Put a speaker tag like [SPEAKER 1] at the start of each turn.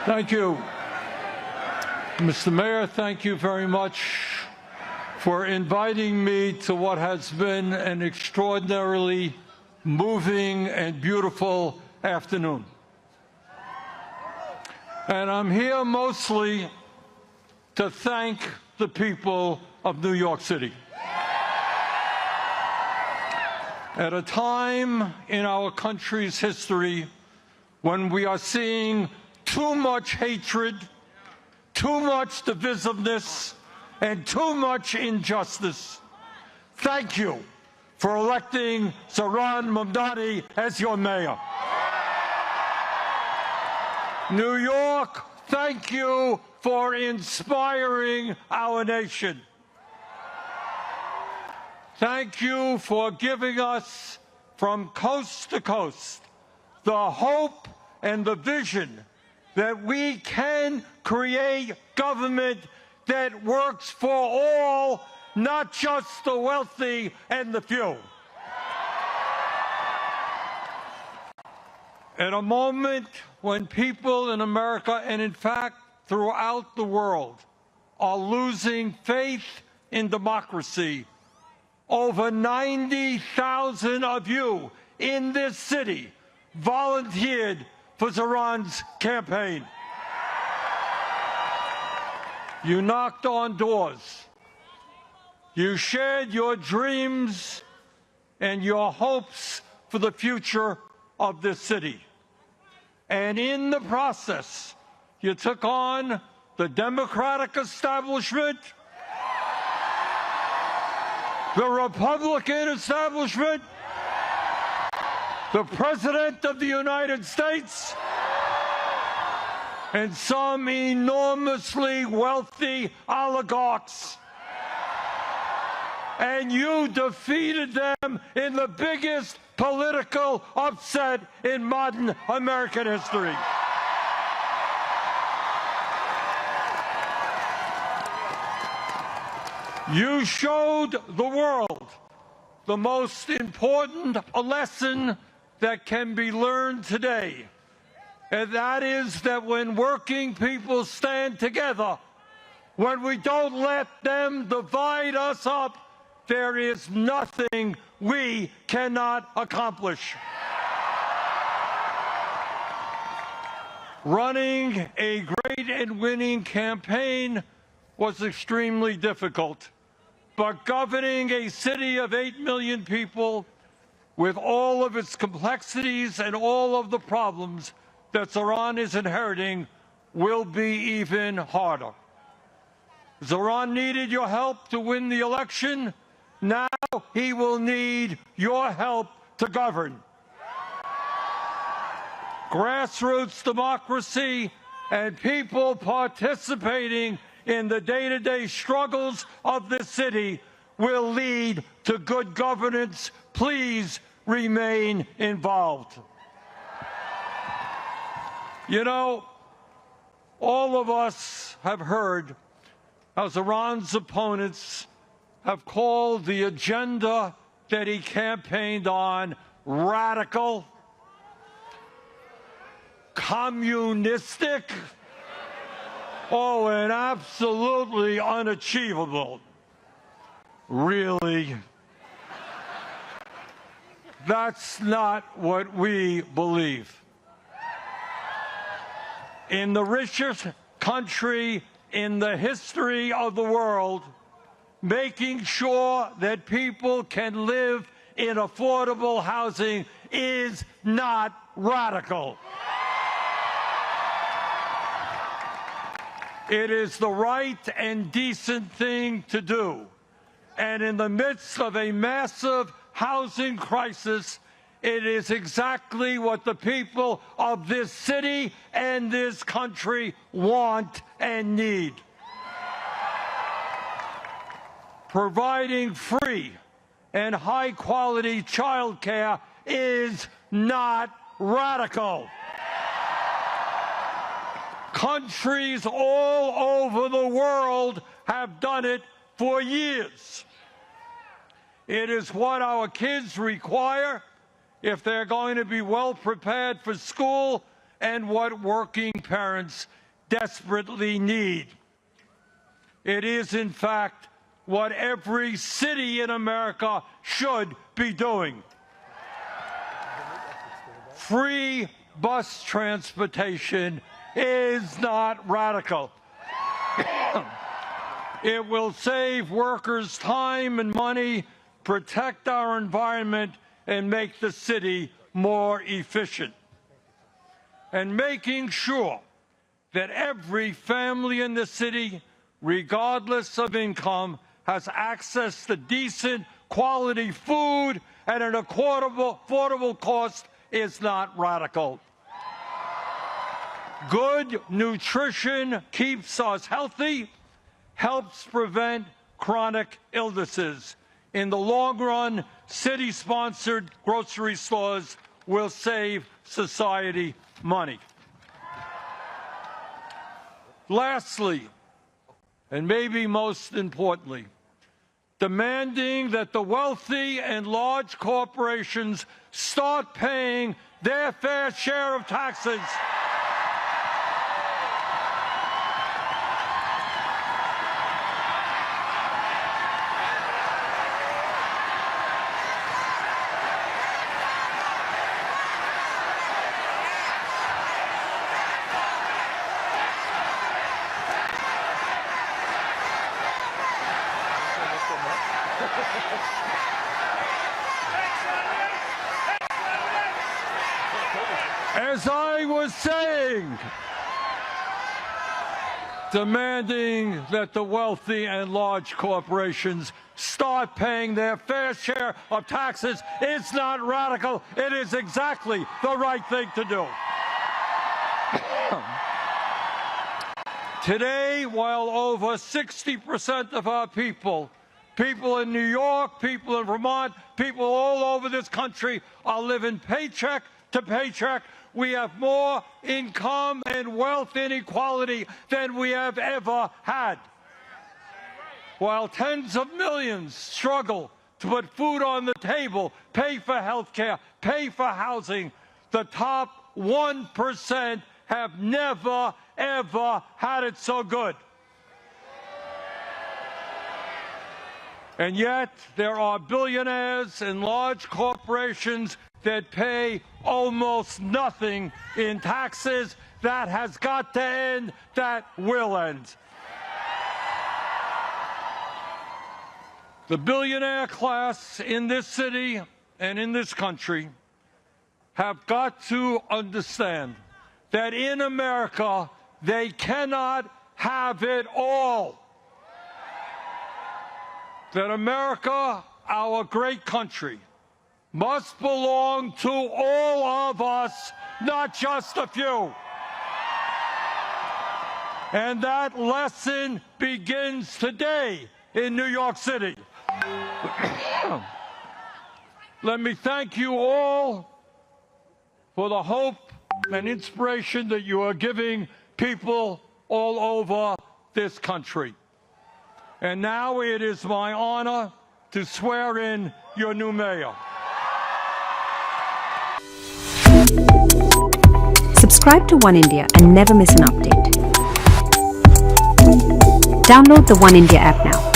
[SPEAKER 1] Thank you. Mr. Mayor, thank you very much for inviting me to what has been an extraordinarily moving and beautiful afternoon. And I'm here mostly to thank the people of New York City. At a time in our country's history when we are seeing too much hatred, too much divisiveness, and too much injustice, thank you for electing Zohran Mamdani as your mayor. New York, thank you for inspiring our nation. Thank you for giving us, from coast to coast, the hope and the vision that we can create government that works for all, not just the wealthy and the few. At a moment when people in America, and in fact throughout the world, are losing faith in democracy, over 90,000 of you in this city volunteered for Zohran's campaign. You knocked on doors. You shared your dreams and your hopes for the future of this city. And in the process, you took on the Democratic establishment, the Republican establishment, the President of the United States, and some enormously wealthy oligarchs. And you defeated them in the biggest political upset in modern American history. You showed the world the most important lesson that can be learned today, and that is that when working people stand together, when we don't let them divide us up, there is nothing we cannot accomplish. Running a great and winning campaign was extremely difficult, but governing a city of 8 million people with all of its complexities and all of the problems that Zohran is inheriting will be even harder. Zohran needed your help to win the election. Now he will need your help to govern. Grassroots democracy and people participating in the day-to-day struggles of this city will lead to good governance. Please remain involved. You know, all of us have heard how Zohran's opponents have called the agenda that he campaigned on radical, communistic, and absolutely unachievable. Really? That's not what we believe. In the richest country in the history of the world, making sure that people can live in affordable housing is not radical. It is the right and decent thing to do. And in the midst of a massive housing crisis, it is exactly what the people of this city and this country want and need. Providing free and high-quality child care is not radical. Countries all over the world have done it for years. It is what our kids require if they're going to be well prepared for school, and what working parents desperately need. It is, in fact, what every city in America should be doing. Free bus transportation is not radical. It will save workers time and money, protect our environment, and make the city more efficient. And making sure that every family in the city, regardless of income, has access to decent, quality food at an affordable cost is not radical. Good nutrition keeps us healthy, helps prevent chronic illnesses. In the long run, city-sponsored grocery stores will save society money. Lastly, and maybe most importantly, demanding that the wealthy and large corporations start paying their fair share of taxes. As I was saying, demanding that the wealthy and large corporations start paying their fair share of taxes is not radical. It is exactly the right thing to do. Today, while over 60% of our people in New York, people in Vermont, people all over this country are living paycheck to paycheck, we have more income and wealth inequality than we have ever had. While tens of millions struggle to put food on the table, pay for health care, pay for housing, the top 1% have never, ever had it so good. And yet, there are billionaires and large corporations that pay almost nothing in taxes. That has got to end. That will end. The billionaire class in this city and in this country have got to understand that in America, they cannot have it all. That America, our great country, must belong to all of us, not just a few. And that lesson begins today in New York City. Let me thank you all for the hope and inspiration that you are giving people all over this country. And now it is my honor to swear in your new mayor.
[SPEAKER 2] Subscribe to One India and never miss an update. Download the One India app now.